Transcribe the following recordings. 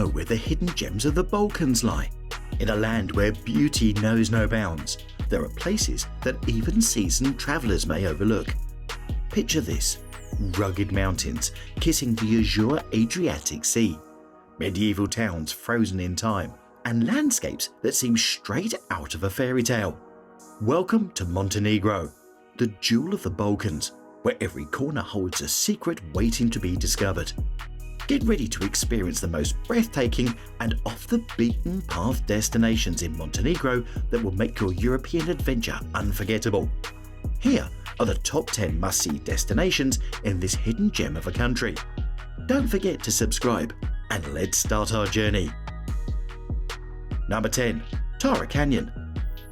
know where the hidden gems of the Balkans lie? In a land where beauty knows no bounds, there are places that even seasoned travellers may overlook. Picture this: rugged mountains kissing the azure Adriatic Sea, medieval towns frozen in time, and landscapes that seem straight out of a fairy tale. Welcome to Montenegro, the jewel of the Balkans, where every corner holds a secret waiting to be discovered. Get ready to experience the most breathtaking and off-the-beaten-path destinations in Montenegro that will make your European adventure unforgettable. Here are the top 10 must-see destinations in this hidden gem of a country. Don't forget to subscribe, and let's start our journey. Number 10. Tara Canyon.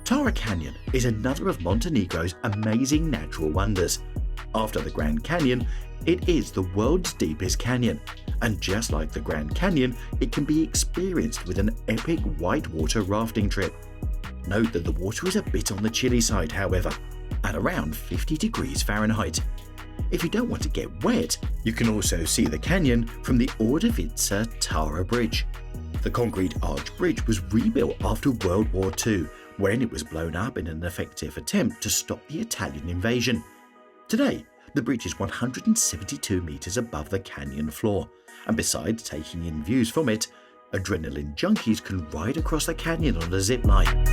Tara Canyon is another of Montenegro's amazing natural wonders. After the Grand Canyon, it is the world's deepest canyon, and just like the Grand Canyon, it can be experienced with an epic whitewater rafting trip. Note that the water is a bit on the chilly side, however, at around 50 degrees Fahrenheit. If you don't want to get wet, you can also see the canyon from the Ordovica Tara Bridge. The concrete arch bridge was rebuilt after World War II, when it was blown up in an effective attempt to stop the Italian invasion. Today, the bridge is 172 meters above the canyon floor, and besides taking in views from it, adrenaline junkies can ride across the canyon on a zip line.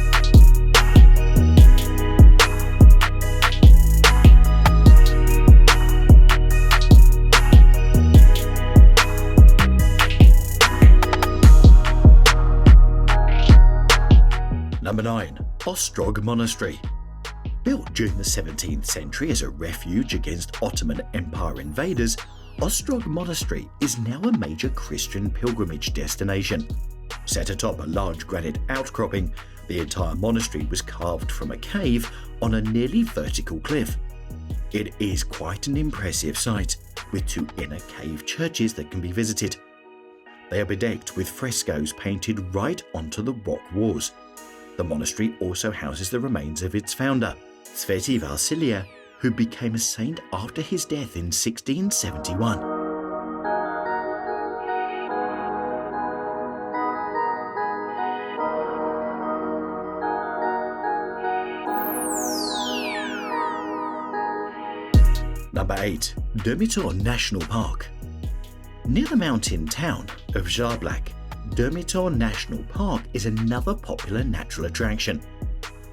Number 9. Ostrog Monastery. Built during the 17th century as a refuge against Ottoman Empire invaders, Ostrog Monastery is now a major Christian pilgrimage destination. Set atop a large granite outcropping, the entire monastery was carved from a cave on a nearly vertical cliff. It is quite an impressive sight, with 2 inner cave churches that can be visited. They are bedecked with frescoes painted right onto the rock walls. The monastery also houses the remains of its founder, Sveti Stefan, who became a saint after his death in 1671. Number 8. Durmitor National Park. Near the mountain town of Žarblak, Durmitor National Park is another popular natural attraction.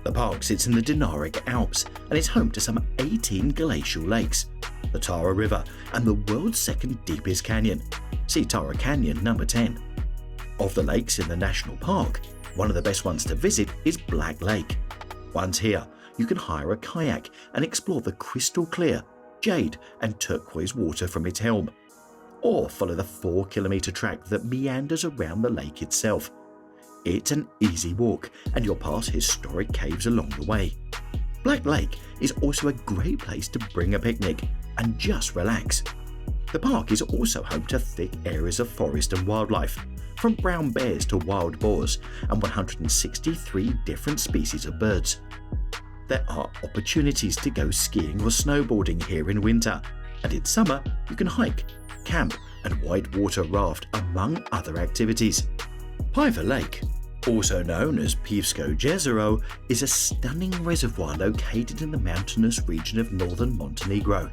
The park sits in the Dinaric Alps and is home to some 18 glacial lakes, the Tara River, and the world's second deepest canyon. See Tara Canyon number 10. Of the lakes in the national park, one of the best ones to visit is Black Lake. Once here, you can hire a kayak and explore the crystal clear, jade and turquoise water from its helm, or follow the 4-kilometer track that meanders around the lake itself. It's an easy walk, and you'll pass historic caves along the way. Black Lake is also a great place to bring a picnic and just relax. The park is also home to thick areas of forest and wildlife, from brown bears to wild boars, and 163 different species of birds. There are opportunities to go skiing or snowboarding here in winter, and in summer you can hike, camp, and whitewater raft, among other activities. Piva Lake, also known as Pivsko Jezero, is a stunning reservoir located in the mountainous region of northern Montenegro.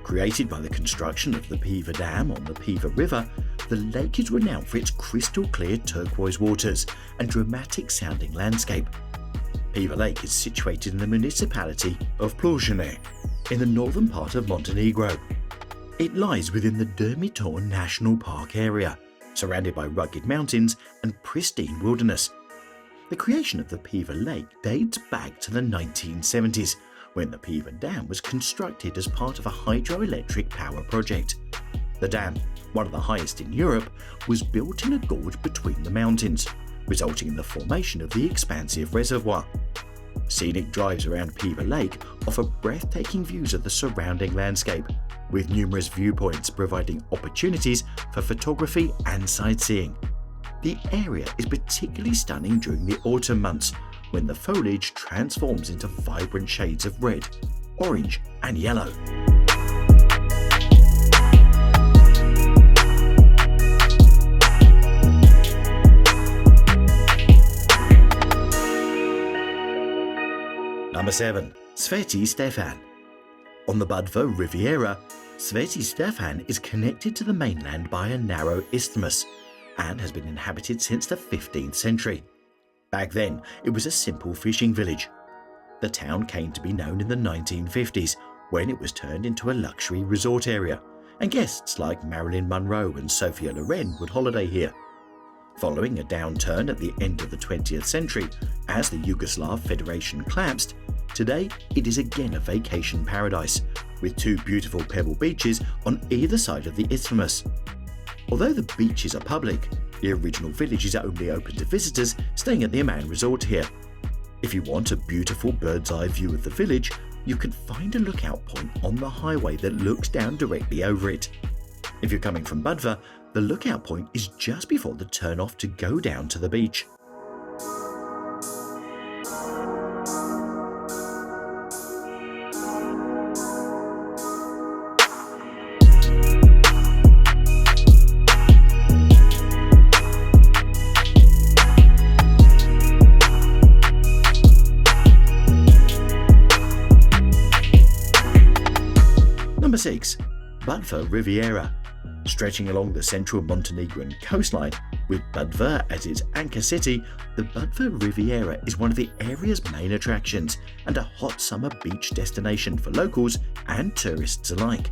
Created by the construction of the Piva Dam on the Piva River, the lake is renowned for its crystal clear turquoise waters and dramatic sounding landscape. Piva Lake is situated in the municipality of Ulcinj, in the northern part of Montenegro. It lies within the Durmitor National Park area, surrounded by rugged mountains and pristine wilderness. The creation of the Piva Lake dates back to the 1970s, when the Piva Dam was constructed as part of a hydroelectric power project. The dam, one of the highest in Europe, was built in a gorge between the mountains, resulting in the formation of the expansive reservoir. Scenic drives around Piva Lake offer breathtaking views of the surrounding landscape, with numerous viewpoints providing opportunities for photography and sightseeing. The area is particularly stunning during the autumn months, when the foliage transforms into vibrant shades of red, orange, and yellow. Number 7. Sveti Stefan. On the Budva Riviera, Sveti Stefan is connected to the mainland by a narrow isthmus and has been inhabited since the 15th century. Back then, it was a simple fishing village. The town came to be known in the 1950s when it was turned into a luxury resort area, and guests like Marilyn Monroe and Sophia Loren would holiday here. Following a downturn at the end of the 20th century as the Yugoslav Federation collapsed, today it is again a vacation paradise, with 2 beautiful pebble beaches on either side of the isthmus. Although the beaches are public, the original village is only open to visitors staying at the Aman Resort here. If you want a beautiful bird's eye view of the village, you can find a lookout point on the highway that looks down directly over it. If you're coming from Budva, the lookout point is just before the turn-off to go down to the beach. Number 6. Budva Riviera. Stretching along the central Montenegrin coastline, with Budva as its anchor city, the Budva Riviera is one of the area's main attractions and a hot summer beach destination for locals and tourists alike.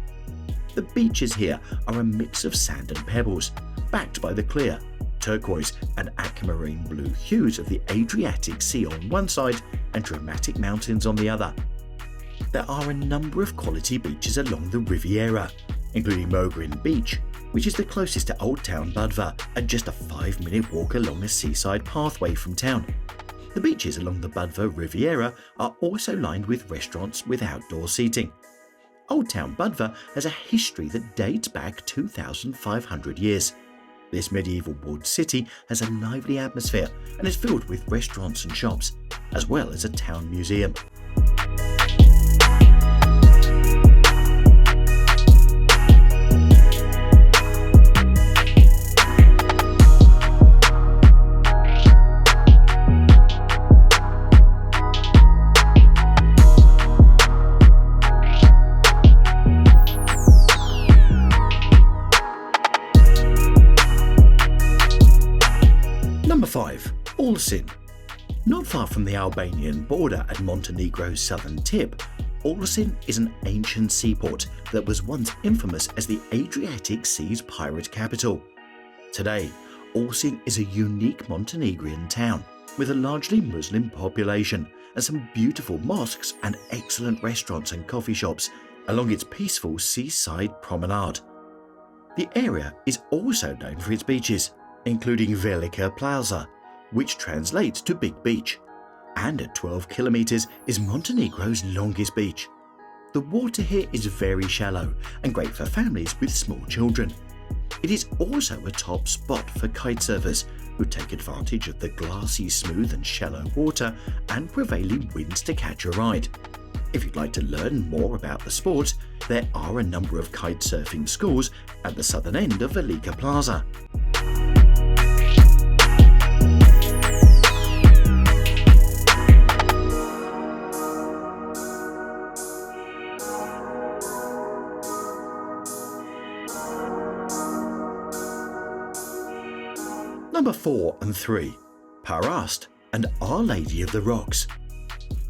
The beaches here are a mix of sand and pebbles, backed by the clear, turquoise and aquamarine blue hues of the Adriatic Sea on one side and dramatic mountains on the other. There are a number of quality beaches along the Riviera, including Mogrin Beach, which is the closest to Old Town Budva and just a 5-minute walk along a seaside pathway from town. The beaches along the Budva Riviera are also lined with restaurants with outdoor seating. Old Town Budva has a history that dates back 2,500 years. This medieval walled city has a lively atmosphere and is filled with restaurants and shops, as well as a town museum. Number 5. Ulcinj. Not far from the Albanian border at Montenegro's southern tip, Ulcinj is an ancient seaport that was once infamous as the Adriatic Sea's pirate capital. Today, Ulcinj is a unique Montenegrin town with a largely Muslim population and some beautiful mosques and excellent restaurants and coffee shops along its peaceful seaside promenade. The area is also known for its beaches, including Velika Plaza, which translates to Big Beach, and at 12 kilometers is Montenegro's longest beach. The water here is very shallow and great for families with small children. It is also a top spot for kitesurfers who take advantage of the glassy, smooth and shallow water and prevailing winds to catch a ride. If you'd like to learn more about the sport, there are a number of kitesurfing schools at the southern end of Velika Plaza. Number 4 and 3. Perast and Our Lady of the Rocks.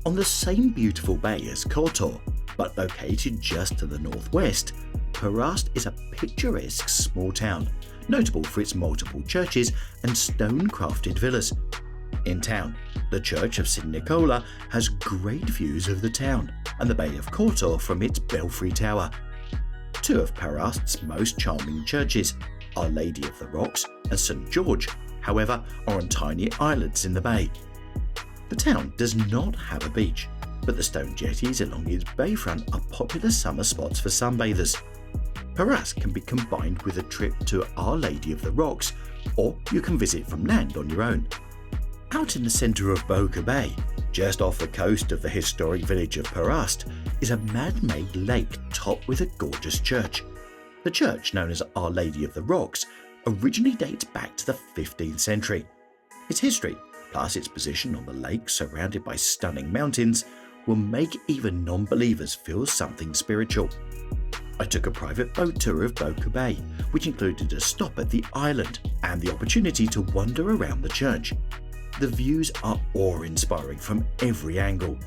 On the same beautiful bay as Kotor, but located just to the northwest, Perast is a picturesque small town, notable for its multiple churches and stone-crafted villas. In town, the Church of St. Nicola has great views of the town and the Bay of Kotor from its belfry tower. 2 of Perast's most charming churches, Our Lady of the Rocks and St. George, however, are on tiny islets in the bay. The town does not have a beach, but the stone jetties along its bayfront are popular summer spots for sunbathers. Perast can be combined with a trip to Our Lady of the Rocks, or you can visit from land on your own. Out in the centre of Kotor Bay, just off the coast of the historic village of Perast, is a man-made lake topped with a gorgeous church. The church, known as Our Lady of the Rocks, originally dates back to the 15th century. Its history, plus its position on the lake surrounded by stunning mountains, will make even non-believers feel something spiritual. I took a private boat tour of Kotor Bay, which included a stop at the island and the opportunity to wander around the church. The views are awe-inspiring from every angle.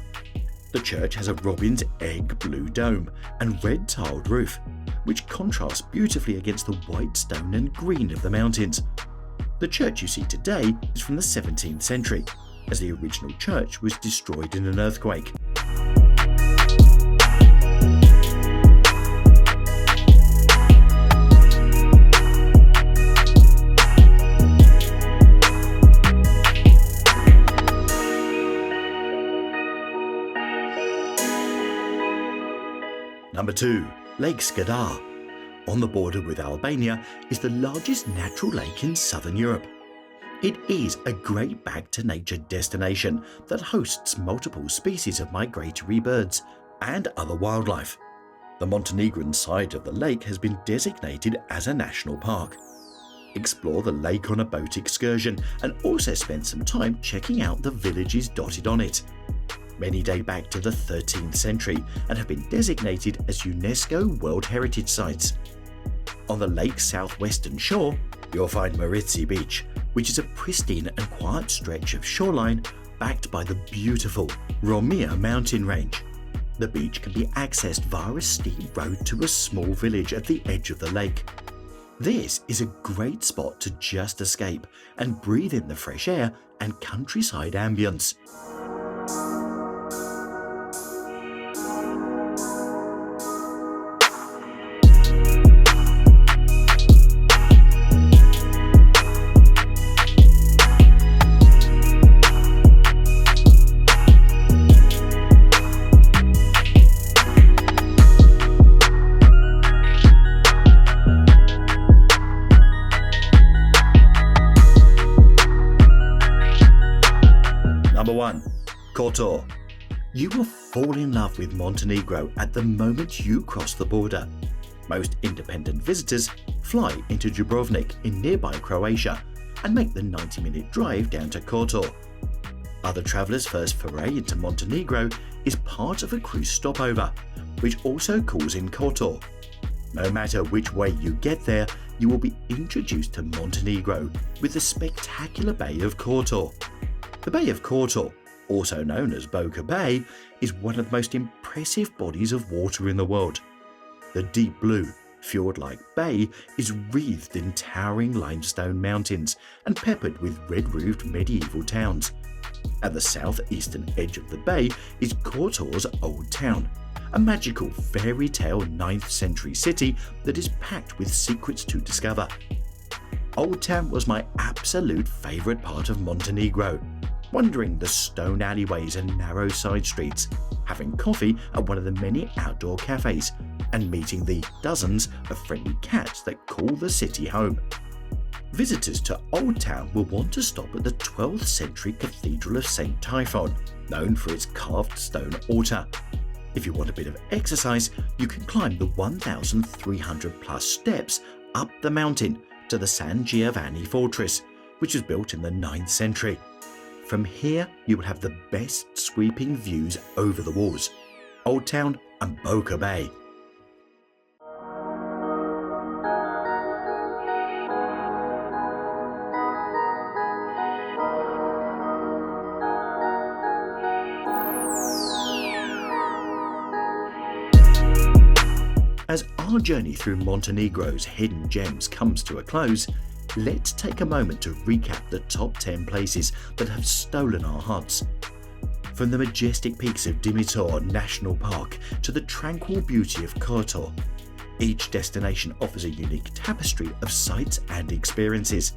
The church has a robin's egg blue dome and red tiled roof, which contrasts beautifully against the white stone and green of the mountains. The church you see today is from the 17th century, as the original church was destroyed in an earthquake. Number 2. Lake Skadar. On the border with Albania is the largest natural lake in southern Europe. It is a great back-to-nature destination that hosts multiple species of migratory birds and other wildlife. The Montenegrin side of the lake has been designated as a national park. Explore the lake on a boat excursion and also spend some time checking out the villages dotted on it. Many date back to the 13th century and have been designated as UNESCO World Heritage Sites. On the lake's southwestern shore, you'll find Maritsi Beach, which is a pristine and quiet stretch of shoreline backed by the beautiful Romia mountain range. The beach can be accessed via a steep road to a small village at the edge of the lake. This is a great spot to just escape and breathe in the fresh air and countryside ambience. Number 1. Kotor. You will fall in love with Montenegro at the moment you cross the border. Most independent visitors fly into Dubrovnik in nearby Croatia and make the 90-minute drive down to Kotor. Other travellers' first foray into Montenegro is part of a cruise stopover, which also calls in Kotor. No matter which way you get there, you will be introduced to Montenegro with the spectacular Bay of Kotor. The Bay of Kotor, also known as Kotor Bay, is one of the most impressive bodies of water in the world. The deep blue, fjord-like bay is wreathed in towering limestone mountains and peppered with red-roofed medieval towns. At the southeastern edge of the bay is Kotor's Old Town, a magical fairy tale 9th century city that is packed with secrets to discover. Old Town was my absolute favourite part of Montenegro. Wandering the stone alleyways and narrow side streets, having coffee at one of the many outdoor cafes, and meeting the dozens of friendly cats that call the city home. Visitors to Old Town will want to stop at the 12th century Cathedral of St. Typhon, known for its carved stone altar. If you want a bit of exercise, you can climb the 1,300 plus steps up the mountain to the San Giovanni Fortress, which was built in the 9th century. From here, you will have the best sweeping views over the walls, Old Town and Kotor Bay. As our journey through Montenegro's hidden gems comes to a close, let's take a moment to recap the top 10 places that have stolen our hearts. From the majestic peaks of Durmitor National Park to the tranquil beauty of Kotor, each destination offers a unique tapestry of sights and experiences.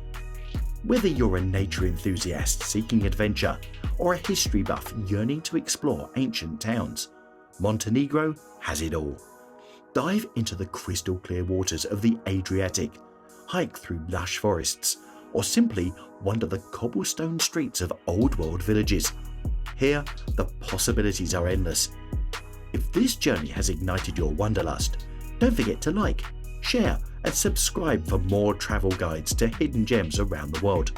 Whether you're a nature enthusiast seeking adventure or a history buff yearning to explore ancient towns, Montenegro has it all. Dive into the crystal clear waters of the Adriatic, hike through lush forests, or simply wander the cobblestone streets of old-world villages. Here, the possibilities are endless. If this journey has ignited your wanderlust, don't forget to like, share, and subscribe for more travel guides to hidden gems around the world.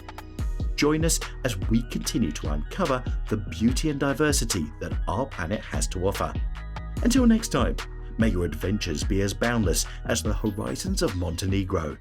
join us as we continue to uncover the beauty and diversity that our planet has to offer. Until next time, may your adventures be as boundless as the horizons of Montenegro.